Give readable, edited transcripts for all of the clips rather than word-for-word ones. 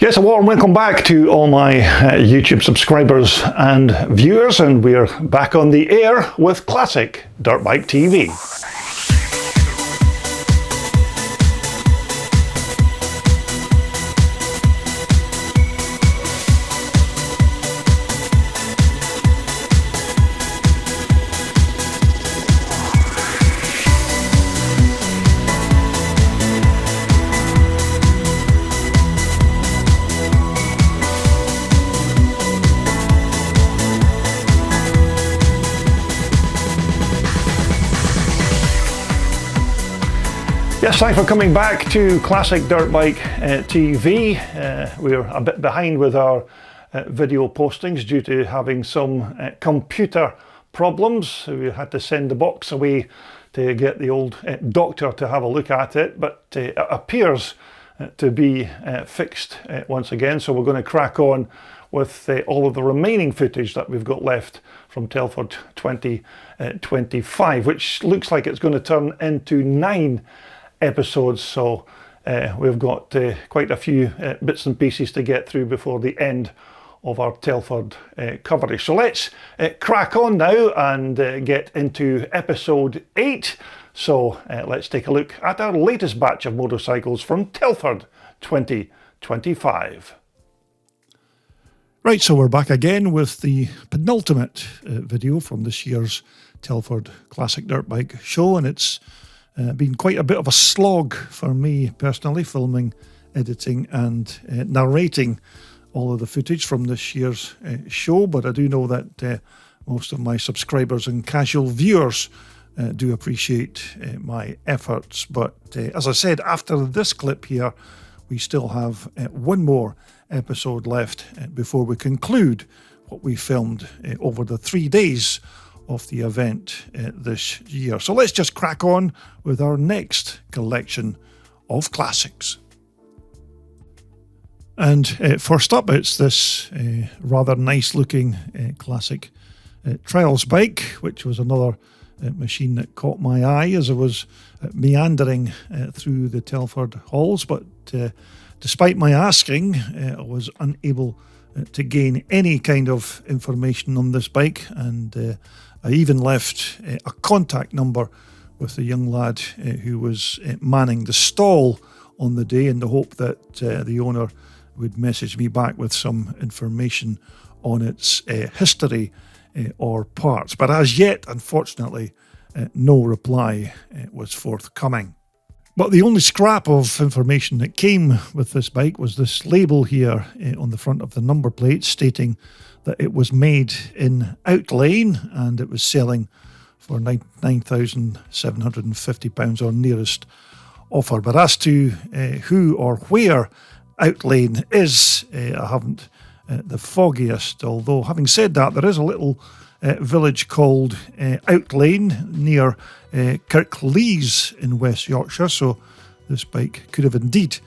Yes, a warm welcome back to all my YouTube subscribers and viewers, and we're back on the air with Classic Dirt Bike TV. Yes, thanks for coming back to Classic Dirt Bike TV. We're a bit behind with our video postings due to having some computer problems. We had to send the box away to get the old doctor to have a look at it, but it appears to be fixed once again. So we're going to crack on with all of the remaining footage that we've got left from Telford 2025, which looks like it's going to turn into 9 episodes, so we've got quite a few bits and pieces to get through before the end of our Telford coverage. So let's crack on now and get into episode 8. So let's take a look at our latest batch of motorcycles from Telford 2025. Right, so we're back again with the penultimate video from this year's Telford Classic Dirt Bike show, and it's been quite a bit of a slog for me personally, filming, editing and narrating all of the footage from this year's show, but I do know that most of my subscribers and casual viewers do appreciate my efforts. But as I said, after this clip here, we still have one more episode left before we conclude what we filmed over the 3 days of the event this year. So let's just crack on with our next collection of classics. And first up, it's this rather nice looking classic trials bike, which was another machine that caught my eye as I was meandering through the Telford halls. But despite my asking, I was unable to gain any kind of information on this bike, and I even left a contact number with the young lad who was manning the stall on the day, in the hope that the owner would message me back with some information on its history or parts. But as yet, unfortunately, no reply was forthcoming. But the only scrap of information that came with this bike was this label here on the front of the number plate stating that it was made in Outlane and it was selling for £9,750 or nearest offer. But as to who or where Outlane is, I haven't the foggiest. Although, having said that, there is a little village called Outlane near Kirklees in West Yorkshire, so this bike could have indeed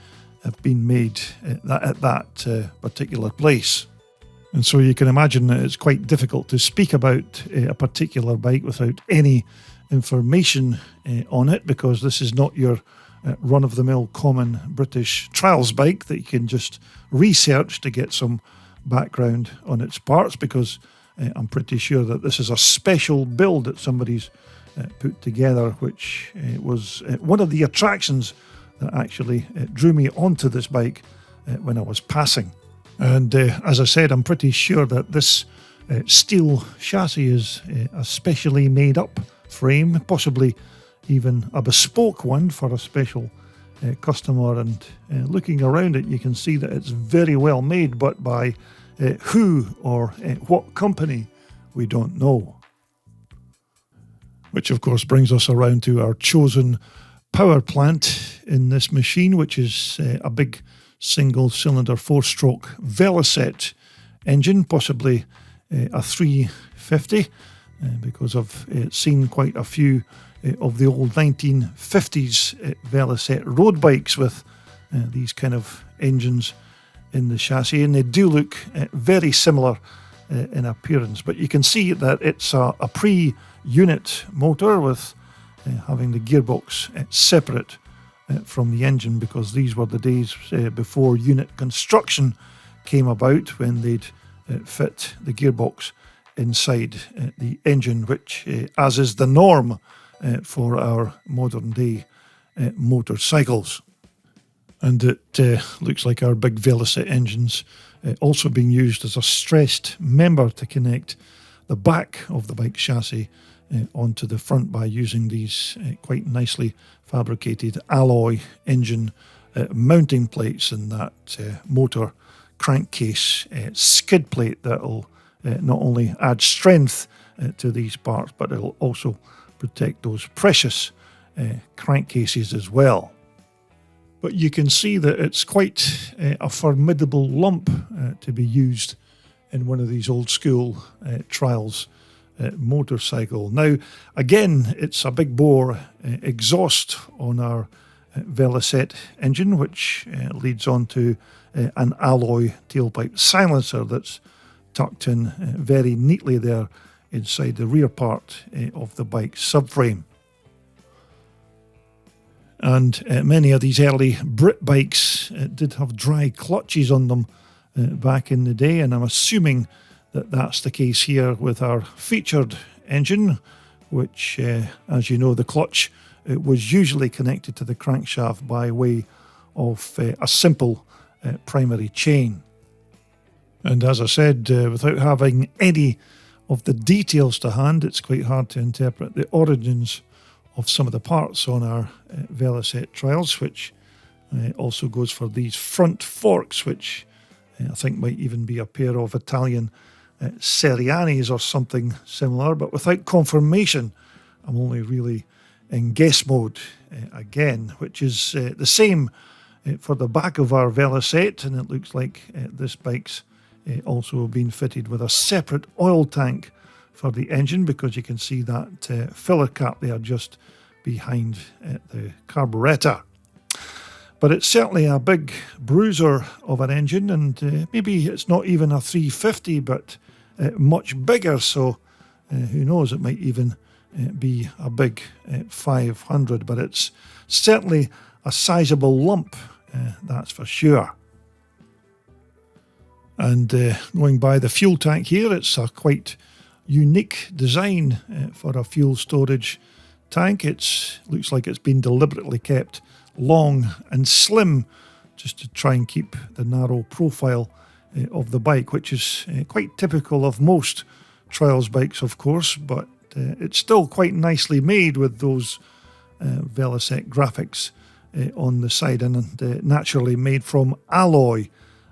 have been made at that particular place. And so you can imagine that it's quite difficult to speak about a particular bike without any information on it, because this is not your run-of-the-mill common British trials bike that you can just research to get some background on its parts, because I'm pretty sure that this is a special build that somebody's put together, which was one of the attractions that actually drew me onto this bike when I was passing. And as I said, I'm pretty sure that this steel chassis is a specially made up frame, possibly even a bespoke one for a special customer. And looking around it, you can see that it's very well made, but by who or what company, we don't know. Which of course brings us around to our chosen power plant in this machine, which is a big single-cylinder 4-stroke Veloce engine, possibly a 350, because I've seen quite a few of the old 1950s Veloce road bikes with these kind of engines in the chassis, and they do look very similar in appearance. But you can see that it's a pre-unit motor with having the gearbox separate from the engine, because these were the days before unit construction came about, when they'd fit the gearbox inside the engine, which, as is the norm for our modern day motorcycles. And it looks like our big Veloce engines also being used as a stressed member to connect the back of the bike chassis onto the front by using these quite nicely fabricated alloy engine mounting plates, and that motor crankcase skid plate that'll not only add strength to these parts, but it'll also protect those precious crankcases as well. But you can see that it's quite a formidable lump to be used in one of these old school trials motorcycle. Now, again, it's a big bore exhaust on our Veloce engine, which leads on to an alloy tailpipe silencer that's tucked in very neatly there inside the rear part of the bike subframe. And many of these early Brit bikes did have dry clutches on them back in the day, and I'm assuming that that's the case here with our featured engine, which, as you know, the clutch was usually connected to the crankshaft by way of a simple primary chain. And as I said, without having any of the details to hand, it's quite hard to interpret the origins of some of the parts on our Veloce trials, which also goes for these front forks, which I think might even be a pair of Italian Serianis or something similar, but without confirmation. I'm only really in guess mode again, which is the same for the back of our Veloce, and it looks like this bike's also been fitted with a separate oil tank for the engine, because you can see that filler cap there just behind the carburettor. But it's certainly a big bruiser of an engine, and maybe it's not even a 350, but much bigger, so who knows, it might even be a big 500, but it's certainly a sizable lump, that's for sure. And going by the fuel tank here, it's a quite unique design for a fuel storage tank. It looks like it's been deliberately kept long and slim, just to try and keep the narrow profile of the bike, which is quite typical of most trials bikes, of course, but it's still quite nicely made with those Veloce graphics on the side, and naturally made from alloy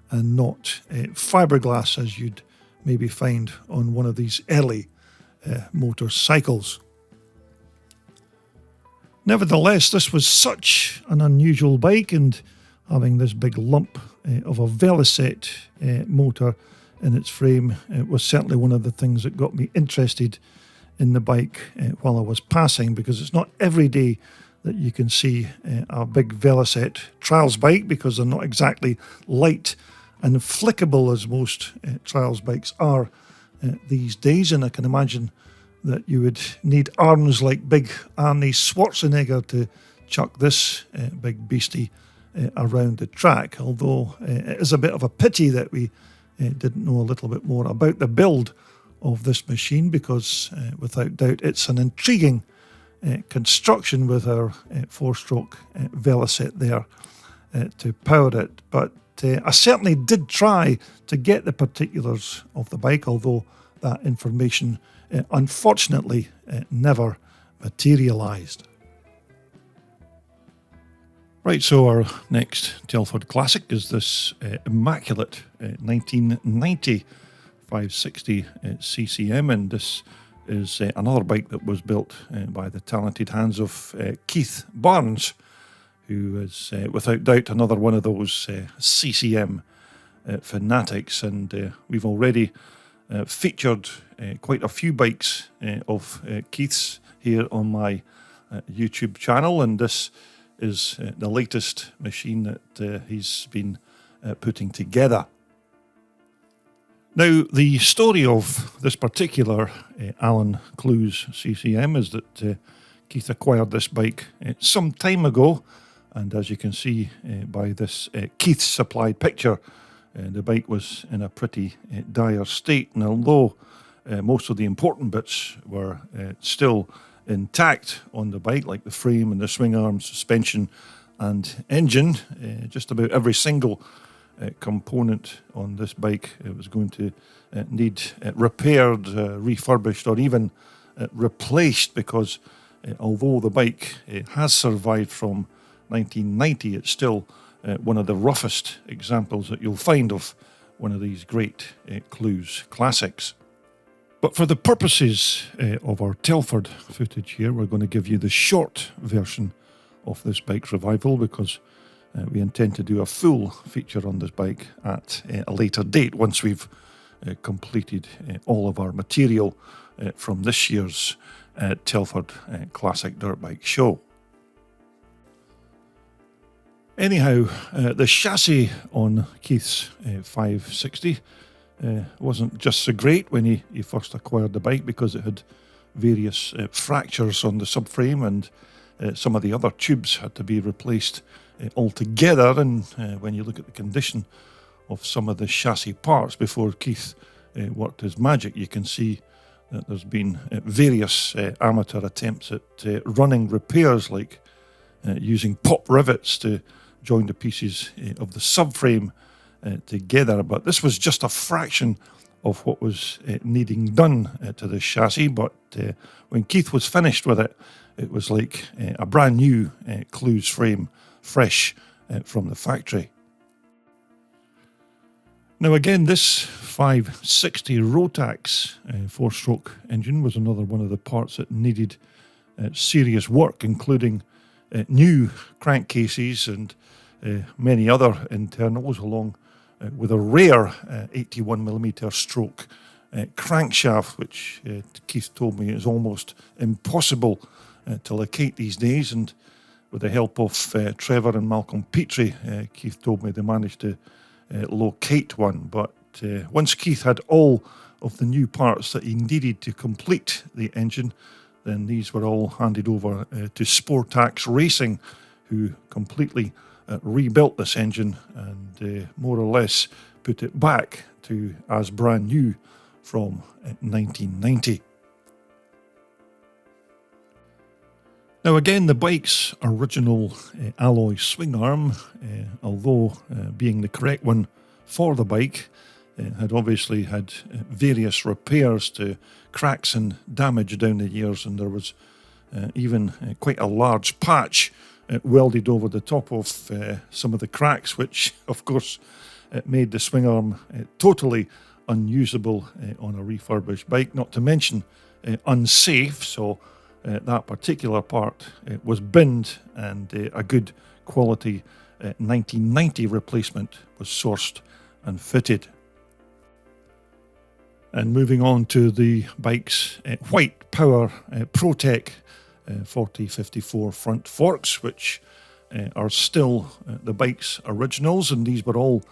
and not fiberglass, as you'd maybe find on one of these early motorcycles. Nevertheless, this was such an unusual bike, and having this big lump of a Veloce motor in its frame was certainly one of the things that got me interested in the bike while I was passing, because it's not every day that you can see a big Veloce trials bike, because they're not exactly light and flickable as most trials bikes are these days. And I can imagine that you would need arms like big Arnie Schwarzenegger to chuck this big beastie around the track, although it is a bit of a pity that we didn't know a little bit more about the build of this machine, because without doubt it's an intriguing construction with our four-stroke Veloce there to power it. But I certainly did try to get the particulars of the bike, although that information unfortunately never materialised. Right, so our next Telford classic is this immaculate 1990 560 CCM, and this is another bike that was built by the talented hands of Keith Barnes, who is without doubt another one of those CCM fanatics, and we've already featured quite a few bikes of Keith's here on my YouTube channel, and this is the latest machine that he's been putting together. Now, the story of this particular Alan Clues CCM is that Keith acquired this bike some time ago And as you can see by this Keith supplied picture, the bike was in a pretty dire state. And although most of the important bits were still intact on the bike, like the frame and the swing arm, suspension and engine, just about every single component on this bike was going to need repaired, refurbished, or even replaced, because although the bike has survived from 1990, it's still one of the roughest examples that you'll find of one of these great Clues classics. But for the purposes of our Telford footage here, we're going to give you the short version of this bike's revival, because we intend to do a full feature on this bike at a later date, once we've completed all of our material from this year's Telford Classic Dirt Bike Show. Anyhow, the chassis on Keith's 560 wasn't just so great when he first acquired the bike, because it had various fractures on the subframe, and some of the other tubes had to be replaced altogether. And when you look at the condition of some of the chassis parts before Keith worked his magic, you can see that there's been various amateur attempts at running repairs, like using pop rivets to join the pieces of the subframe together. But this was just a fraction of what was needing done to this chassis. But when Keith was finished with it, it was like a brand new Clues frame, fresh from the factory. Now again, this 560 Rotax 4-stroke engine was another one of the parts that needed serious work, including new crankcases and many other internals, along with a rare 81mm stroke crankshaft, which Keith told me is almost impossible to locate these days. And with the help of Trevor and Malcolm Petrie, Keith told me they managed to locate one. But once Keith had all of the new parts that he needed to complete the engine, then these were all handed over to Sportax Racing, who completely rebuilt this engine and more or less put it back to as brand new from 1990. Now again, the bike's original alloy swing arm, although being the correct one for the bike, had obviously had various repairs to cracks and damage down the years, and there was even quite a large patch welded over the top of some of the cracks, which of course made the swing arm totally unusable on a refurbished bike, not to mention unsafe. So that particular part was binned, and a good quality 1990 replacement was sourced and fitted. And moving on to the bike's White Power ProTech 4054 front forks, which are still the bike's originals, and these were all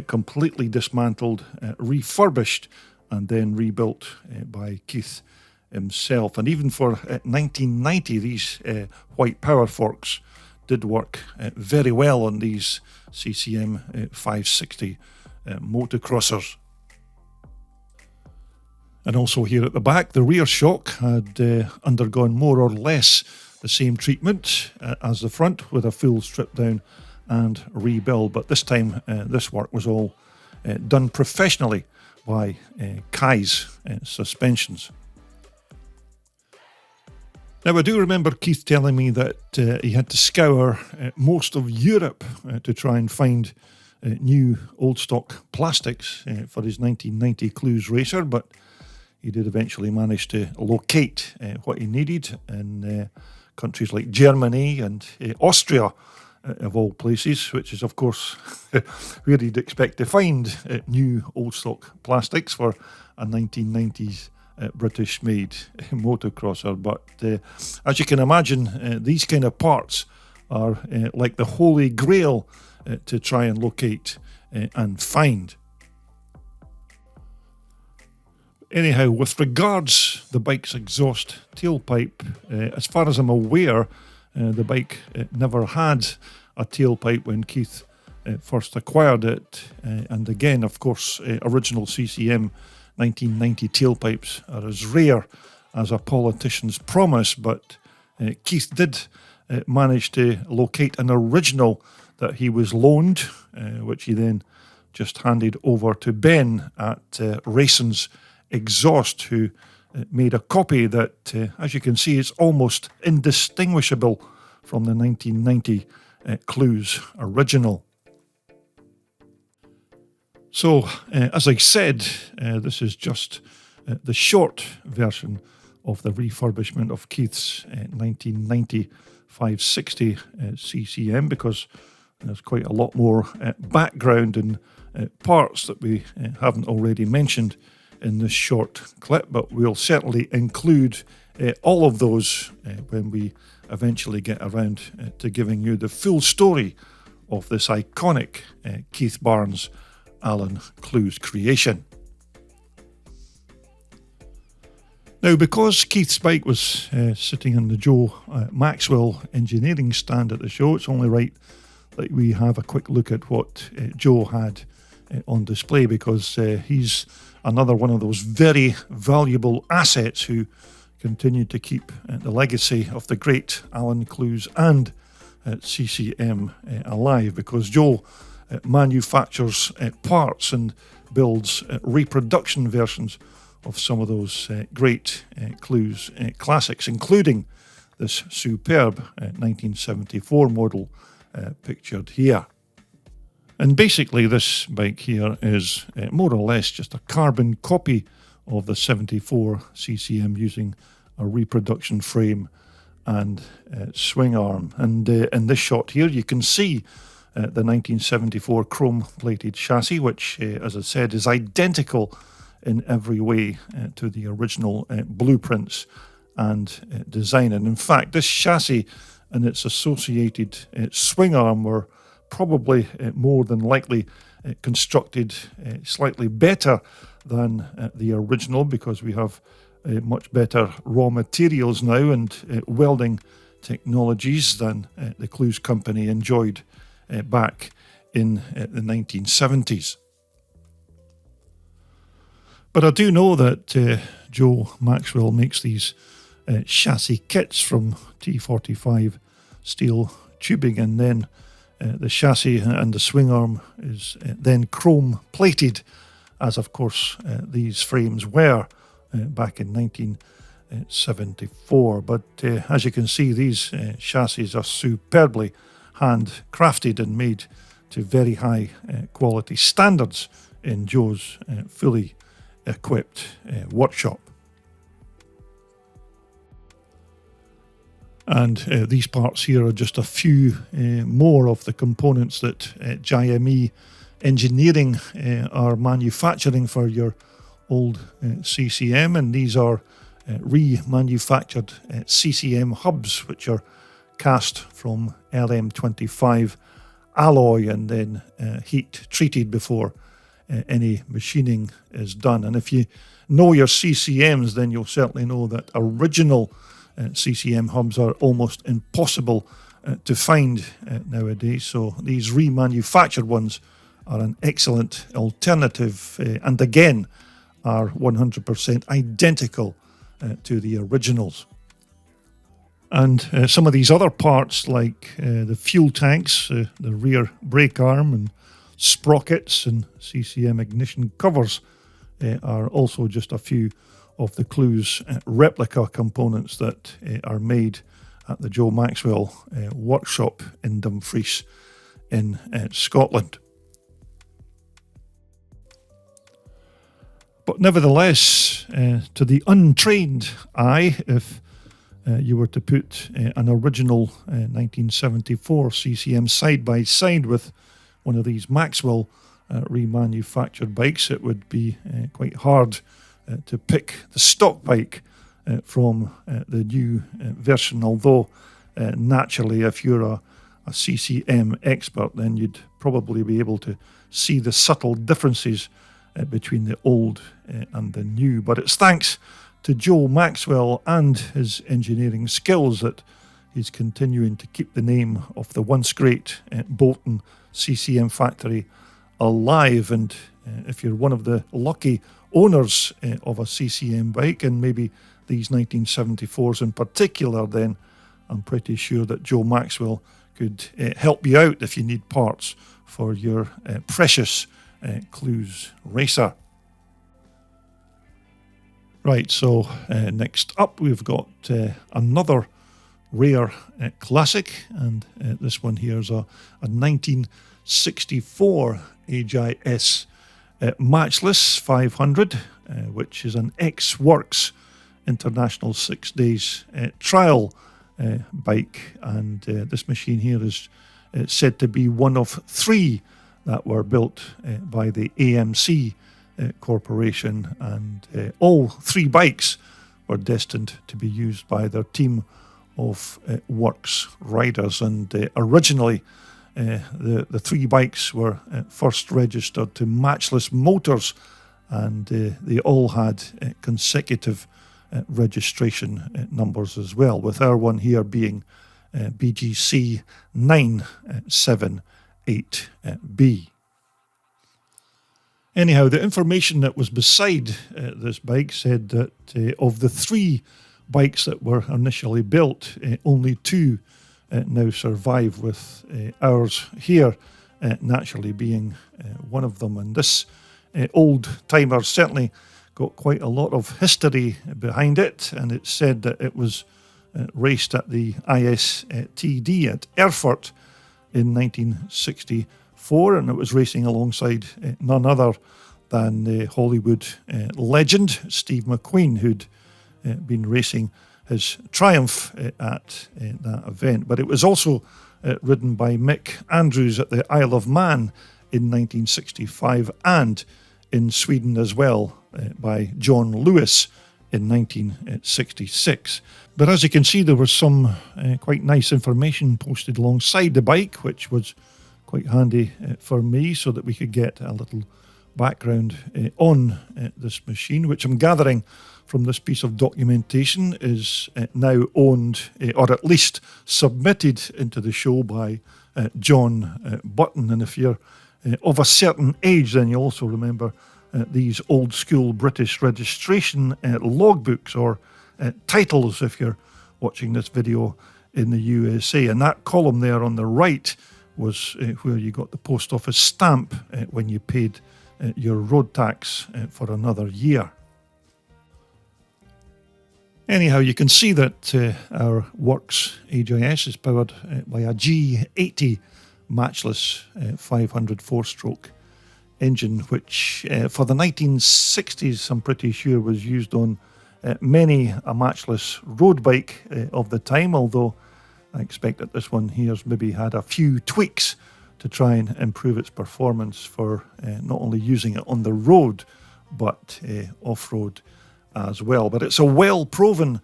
completely dismantled, refurbished, and then rebuilt by Keith himself. And even for 1990, these White Power forks did work very well on these CCM 560 motocrossers. And also here at the back, the rear shock had undergone more or less the same treatment as the front, with a full strip down and rebuild. But this time, this work was all done professionally by Kai's Suspensions. Now, I do remember Keith telling me that he had to scour most of Europe to try and find new old stock plastics for his 1990 Clues Racer, but he did eventually manage to locate what he needed in countries like Germany and Austria, of all places, which is, of course, where you'd expect to find new old stock plastics for a 1990s British-made motocrosser. But as you can imagine, these kind of parts are like the holy grail to try and locate and find. Anyhow, with regards the bike's exhaust tailpipe, as far as I'm aware, The bike never had a tailpipe when Keith first acquired it. And again, of course, original CCM 1990 tailpipes are as rare as a politician's promise, but Keith did manage to locate an original that he was loaned, which he then just handed over to Ben at Racin's Exhaust, who made a copy that, as you can see, is almost indistinguishable from the 1990 Clues original. So, as I said, this is just the short version of the refurbishment of Keith's 1990 560 CCM, because there's quite a lot more background and parts that we haven't already mentioned in this short clip, but we'll certainly include all of those when we eventually get around to giving you the full story of this iconic Keith Barnes Alan Clues creation. Now, because Keith's bike was sitting on the Joe Maxwell engineering stand at the show, it's only right that we have a quick look at what Joe had on display, because he's another one of those very valuable assets who continued to keep the legacy of the great Alan Clues and CCM alive, because Joe manufactures parts and builds reproduction versions of some of those great Clues classics, including this superb 1974 model pictured here. And basically this bike here is more or less just a carbon copy of the 74 CCM using a reproduction frame and swing arm. And in this shot here you can see the 1974 chrome plated chassis, which as I said is identical in every way to the original blueprints and design. And in fact, this chassis and its associated swing arm were probably more than likely constructed slightly better than the original, because we have much better raw materials now and welding technologies than the Clues company enjoyed back in the 1970s. But I do know that Joe Maxwell makes these chassis kits from T45 steel tubing, and then the chassis and the swing arm is then chrome plated, as of course these frames were back in 1974. But as you can see, these chassis are superbly handcrafted and made to very high quality standards in Joe's fully equipped workshop. And these parts here are just a few more of the components that JME Engineering are manufacturing for your old CCM, and these are remanufactured CCM hubs, which are cast from LM25 alloy and then heat treated before any machining is done. And if you know your CCMs, then you'll certainly know that original CCM hubs are almost impossible to find nowadays. So these remanufactured ones are an excellent alternative, and again are 100% identical to the originals. And some of these other parts, like the fuel tanks, the rear brake arm and sprockets and CCM ignition covers, are also just a few of the Clues replica components that are made at the Joe Maxwell workshop in Dumfries in Scotland. But nevertheless, to the untrained eye, if you were to put an original 1974 CCM side by side with one of these Maxwell remanufactured bikes, it would be quite hard to pick the stock bike from the new version, although naturally if you're a CCM expert, then you'd probably be able to see the subtle differences between the old and the new. But it's thanks to Joe Maxwell and his engineering skills that he's continuing to keep the name of the once great Bolton CCM factory alive. And if you're one of the lucky owners of a CCM bike, and maybe these 1974s in particular, then I'm pretty sure that Joe Maxwell could help you out if you need parts for your precious Clues racer. Right, so next up we've got another rare classic, and this one here is a 1964 HIS Matchless 500, which is an ex-Works International 6 days trial bike, and this machine here is said to be one of 3 that were built by the AMC Corporation, and all 3 bikes were destined to be used by their team of Works riders. And originally the 3 bikes were first registered to Matchless Motors, and they all had consecutive registration numbers as well, with our one here being BGC 978B. Anyhow, the information that was beside this bike said that of the 3 bikes that were initially built, only 2 now survive, with ours here naturally being one of them. And this old timer certainly got quite a lot of history behind it, and it's said that it was raced at the ISTD at Erfurt in 1964, and it was racing alongside none other than the Hollywood legend Steve McQueen, who'd been racing his Triumph at that event. But it was also ridden by Mick Andrews at the Isle of Man in 1965, and in Sweden as well by John Lewis in 1966. But as you can see, there was some quite nice information posted alongside the bike, which was quite handy for me, so that we could get a little background on this machine, which I'm gathering from this piece of documentation is now owned, or at least submitted into the show by John Button. And if you're of a certain age, then you also remember these old school British registration logbooks, or titles if you're watching this video in the USA. And that column there on the right was where you got the post office stamp when you paid your road tax for another year. Anyhow, you can see that our Works HIS is powered by a G80 Matchless 500 4-stroke engine, which for the 1960s, I'm pretty sure, was used on many a Matchless road bike of the time, although I expect that this one here's maybe had a few tweaks to try and improve its performance for not only using it on the road, but off-road as well. But it's a well-proven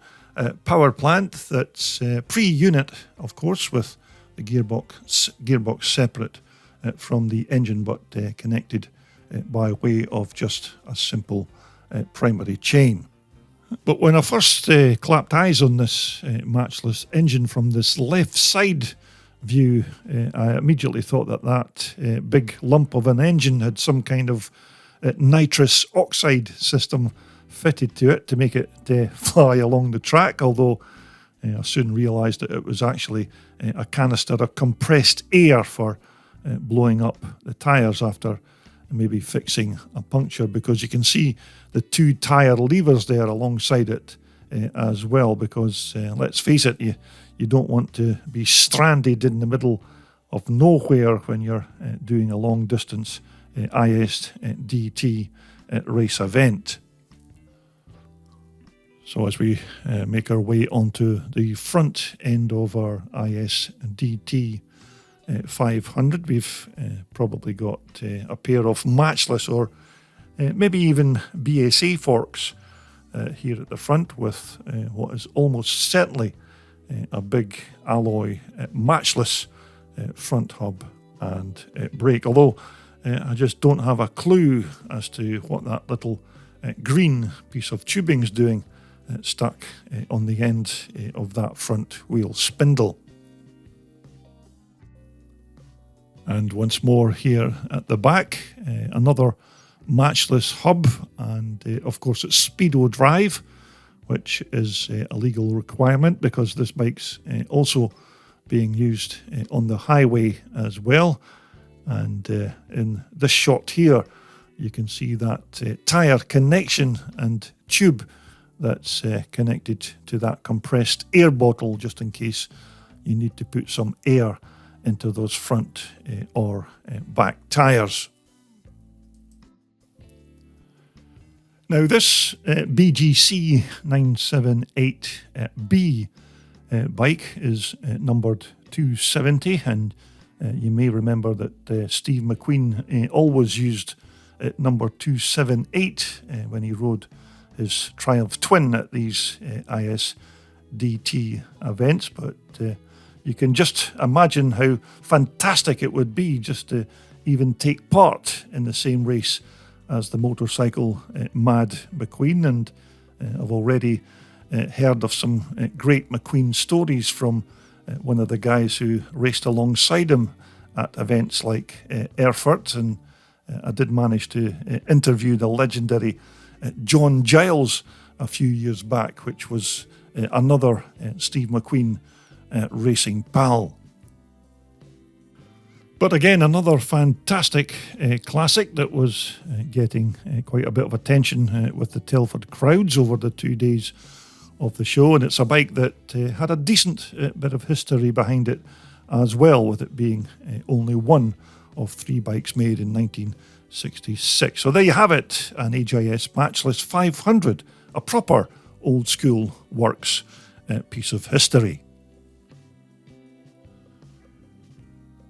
power plant that's pre-unit, of course, with the gearbox separate from the engine, but connected by way of just a simple primary chain. But when I first clapped eyes on this Matchless engine from this left side view, I immediately thought that big lump of an engine had some kind of nitrous oxide system fitted to it to make it fly along the track, although I soon realised that it was actually a canister of compressed air for blowing up the tyres after maybe fixing a puncture, because you can see the 2 tyre levers there alongside it as well, because let's face it, you don't want to be stranded in the middle of nowhere when you're doing a long distance ISDT race event. So as we make our way onto the front end of our ISDT 500, we've probably got a pair of Matchless or maybe even BSA forks here at the front, with what is almost certainly a big alloy Matchless front hub and brake, although I just don't have a clue as to what that little green piece of tubing is doing stuck on the end of that front wheel spindle. And once more here at the back, another Matchless hub, and of course it's Speedo Drive, which is a legal requirement because this bike's also being used on the highway as well. And in this shot here, you can see that tyre connection and tube that's connected to that compressed air bottle, just in case you need to put some air into those front or back tyres. Now this BGC 978B bike is numbered 270, and you may remember that Steve McQueen always used number 278 when he rode his Triumph Twin at these ISDT events, but you can just imagine how fantastic it would be just to even take part in the same race as the motorcycle mad McQueen. And I've already heard of some great McQueen stories from one of the guys who raced alongside him at events like Erfurt, and I did manage to interview the legendary John Giles a few years back, which was another Steve McQueen racing pal. But again, another fantastic classic that was getting quite a bit of attention with the Telford crowds over the 2 days of the show, and it's a bike that had a decent bit of history behind it as well, with it being only one of 3 bikes made in 1966. So there you have it, an HIS Matchless 500, a proper old school works piece of history.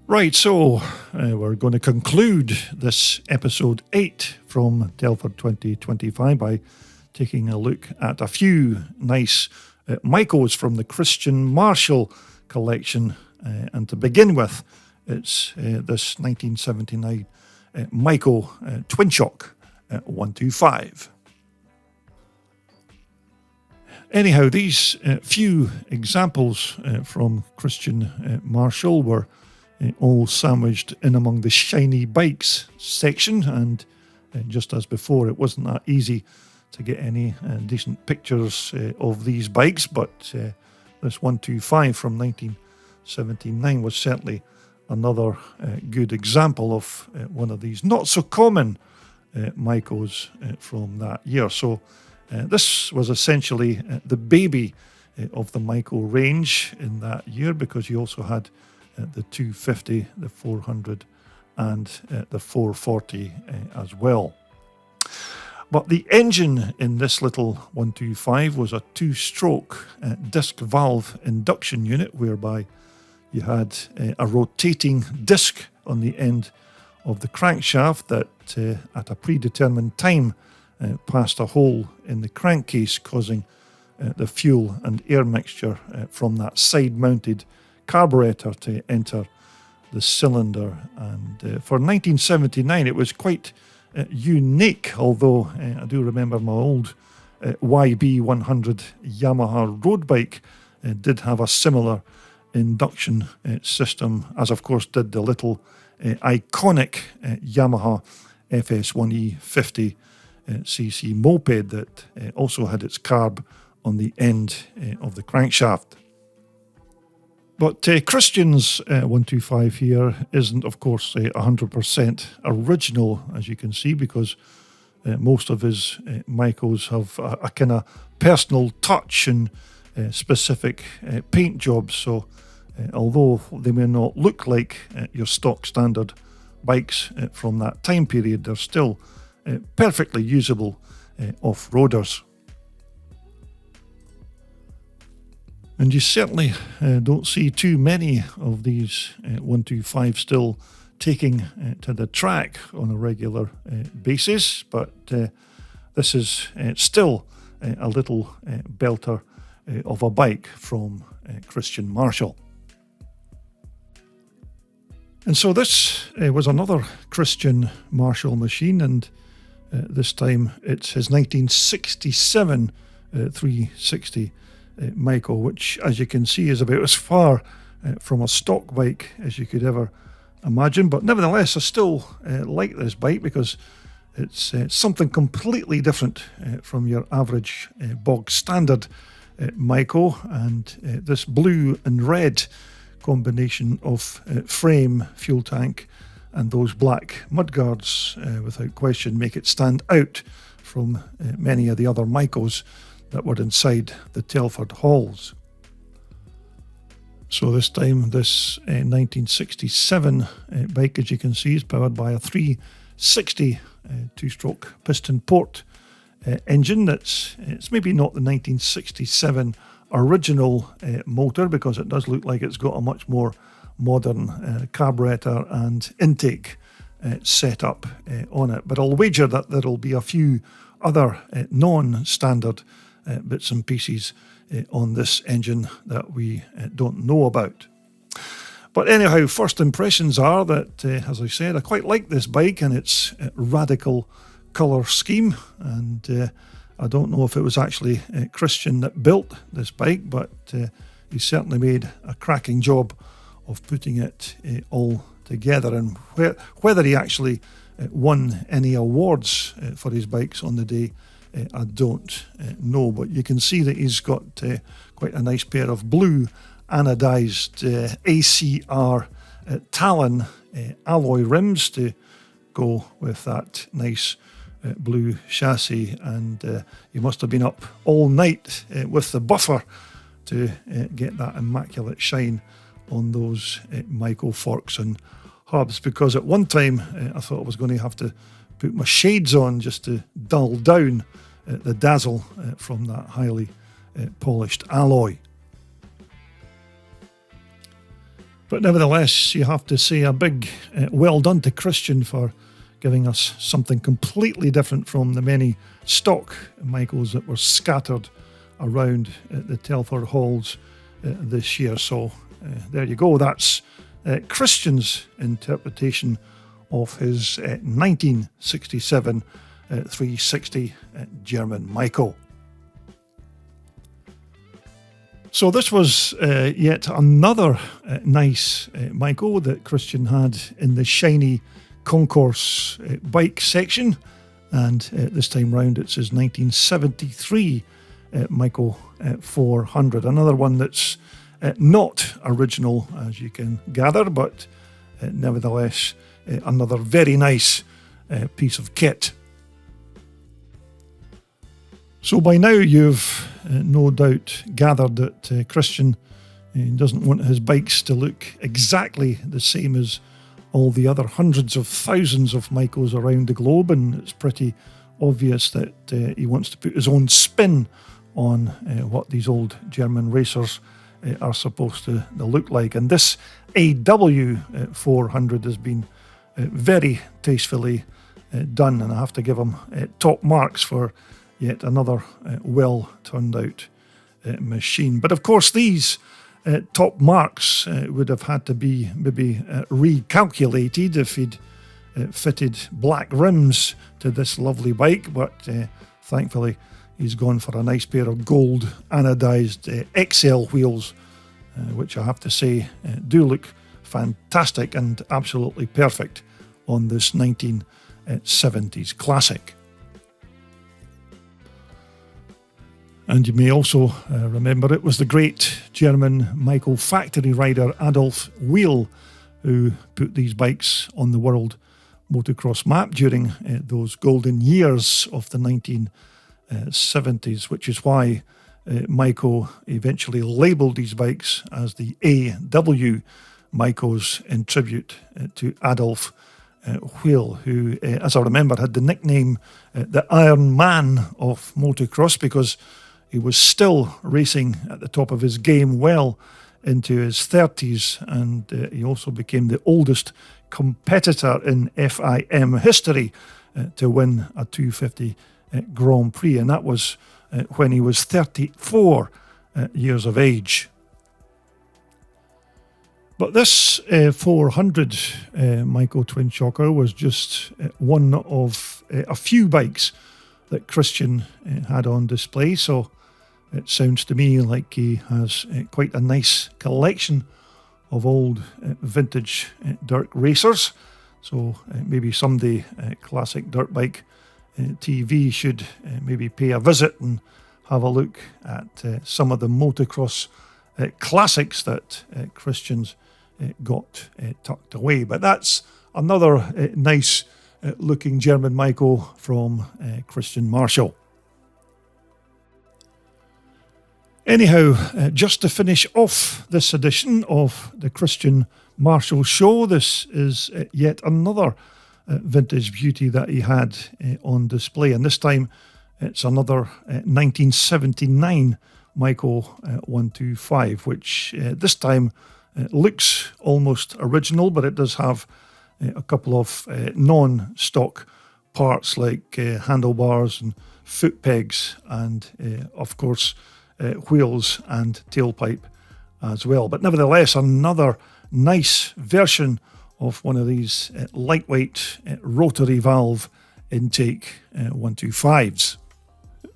Right, so we're going to conclude this episode 8 from Telford 2025 by taking a look at a few nice Micos from the Christian Marshall collection. And to begin with, it's this 1979 Mico Twin Shock 125. Anyhow, these few examples from Christian Marshall were all sandwiched in among the shiny bikes section, and just as before, it wasn't that easy to get any decent pictures of these bikes, but this 125 from 1979 was certainly another good example of one of these not so common Micos from that year. So this was essentially the baby of the Mico range in that year, because you also had the 250, the 400 and the 440 as well. But the engine in this little 125 was a 2-stroke disc valve induction unit, whereby you had a rotating disc on the end of the crankshaft that at a predetermined time passed a hole in the crankcase, causing the fuel and air mixture from that side-mounted carburetor to enter the cylinder. And for 1979 it was quite unique, although I do remember my old YB100 Yamaha road bike did have a similar induction system, as of course did the little iconic Yamaha FS1E 50cc moped that also had its carb on the end of the crankshaft. But Christian's 125 here isn't, of course, 100% original, as you can see, because most of his Micos have a kind of personal touch and specific paint jobs. So although they may not look like your stock standard bikes from that time period, they're still perfectly usable off-roaders. And you certainly don't see too many of these 125 still taking to the track on a regular basis, but this is still a little belter of a bike from Christian Marshall. And so this was another Christian Marshall machine, and this time it's his 1967 360 Micro, which, as you can see, is about as far from a stock bike as you could ever imagine. But nevertheless, I still like this bike because it's something completely different from your average bog standard Micro, and this blue and red combination of frame, fuel tank and those black mudguards without question make it stand out from many of the other Micros that were inside the Telford halls. So this time, this 1967 bike, as you can see, is powered by a 360 two-stroke piston port engine. It's maybe not the 1967 original motor, because it does look like it's got a much more modern carburetor and intake setup on it. But I'll wager that there'll be a few other non-standard bits and pieces on this engine that we don't know about. But anyhow, first impressions are that, as I said, I quite like this bike and its radical colour scheme. And I don't know if it was actually Christian that built this bike, but he certainly made a cracking job of putting it all together. And whether he actually won any awards for his bikes on the day, I don't know. But you can see that he's got quite a nice pair of blue anodized ACR Talon alloy rims to go with that nice blue chassis, and he must have been up all night with the buffer to get that immaculate shine on those Micro forks and hubs, because at one time I thought I was going to have to put my shades on just to dull down the dazzle from that highly polished alloy. But nevertheless, you have to say a big well done to Christian for giving us something completely different from the many stock Micros that were scattered around the Telford halls this year. So there you go. That's Christian's interpretation of his 1967 360 German Micro. So this was yet another nice Micro that Christian had in the shiny concourse bike section, and this time round it's his 1973 Micro 400, another one that's not original, as you can gather, but nevertheless another very nice piece of kit. So by now you've no doubt gathered that Christian doesn't want his bikes to look exactly the same as all the other hundreds of thousands of Micros around the globe, and it's pretty obvious that he wants to put his own spin on what these old German racers are supposed to look like. And this AW 400 has been very tastefully done, and I have to give him top marks for yet another well turned out machine. But of course these top marks would have had to be maybe recalculated if he'd fitted black rims to this lovely bike, but thankfully he's gone for a nice pair of gold anodized XL wheels, which I have to say do look fantastic and absolutely perfect on this 1970s classic. And you may also remember it was the great German Micro factory rider Adolf Wheel who put these bikes on the world motocross map during those golden years of the 1970s, which is why Micro eventually labelled these bikes as the AW Micros in tribute to Adolf Wheel, who, as I remember, had the nickname the Iron Man of motocross because he was still racing at the top of his game well into his 30s, and he also became the oldest competitor in FIM history to win a 250 Grand Prix, and that was when he was 34 years of age. But this 400 Micro twin shocker was just one of a few bikes that Christian had on display. So it sounds to me like he has quite a nice collection of old vintage dirt racers. So maybe someday Classic Dirt Bike TV should maybe pay a visit and have a look at some of the motocross classics that Christian's got tucked away. But that's another nice looking German Michael from Christian Marshall. Anyhow, just to finish off this edition of the Christian Marshall Show, this is yet another vintage beauty that he had on display, and this time it's another 1979 Michael 125, which this time looks almost original, but it does have a couple of non-stock parts like handlebars and foot pegs and of course wheels and tailpipe as well. But nevertheless, another nice version of one of these lightweight rotary valve intake 125s.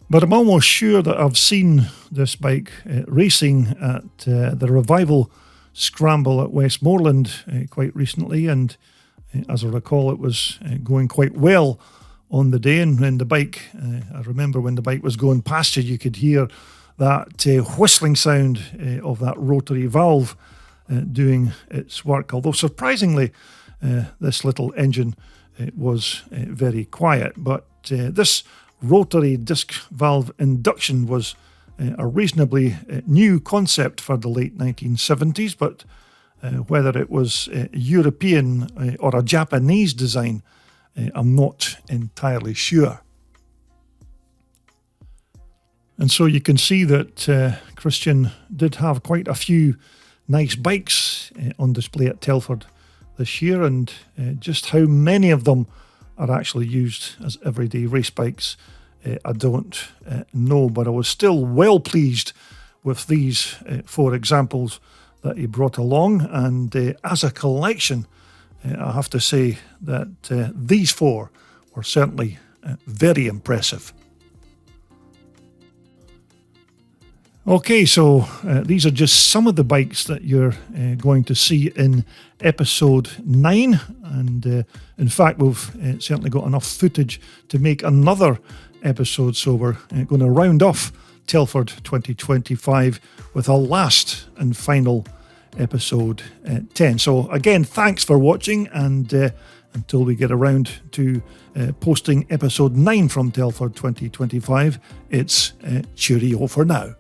But I'm almost sure that I've seen this bike racing at the Revival Scramble at Westmoreland quite recently, and as I recall, it was going quite well on the day. And when the bike, I remember when the bike was going past you could hear that whistling sound of that rotary valve doing its work. Although surprisingly, this little engine was very quiet. But this rotary disc valve induction was a reasonably new concept for the late 1970s, but whether it was European or a Japanese design, I'm not entirely sure. And so you can see that Christian did have quite a few nice bikes on display at Telford this year, and just how many of them are actually used as everyday race bikes, I don't know, but I was still well pleased with these 4 examples that he brought along, and as a collection, I have to say that these 4 were certainly very impressive. Okay, so these are just some of the bikes that you're going to see in episode 9, and in fact we've certainly got enough footage to make another episode, so we're going to round off Telford 2025 with a last and final episode 10. So again, thanks for watching, and until we get around to posting episode 9 from Telford 2025, it's cheerio for now.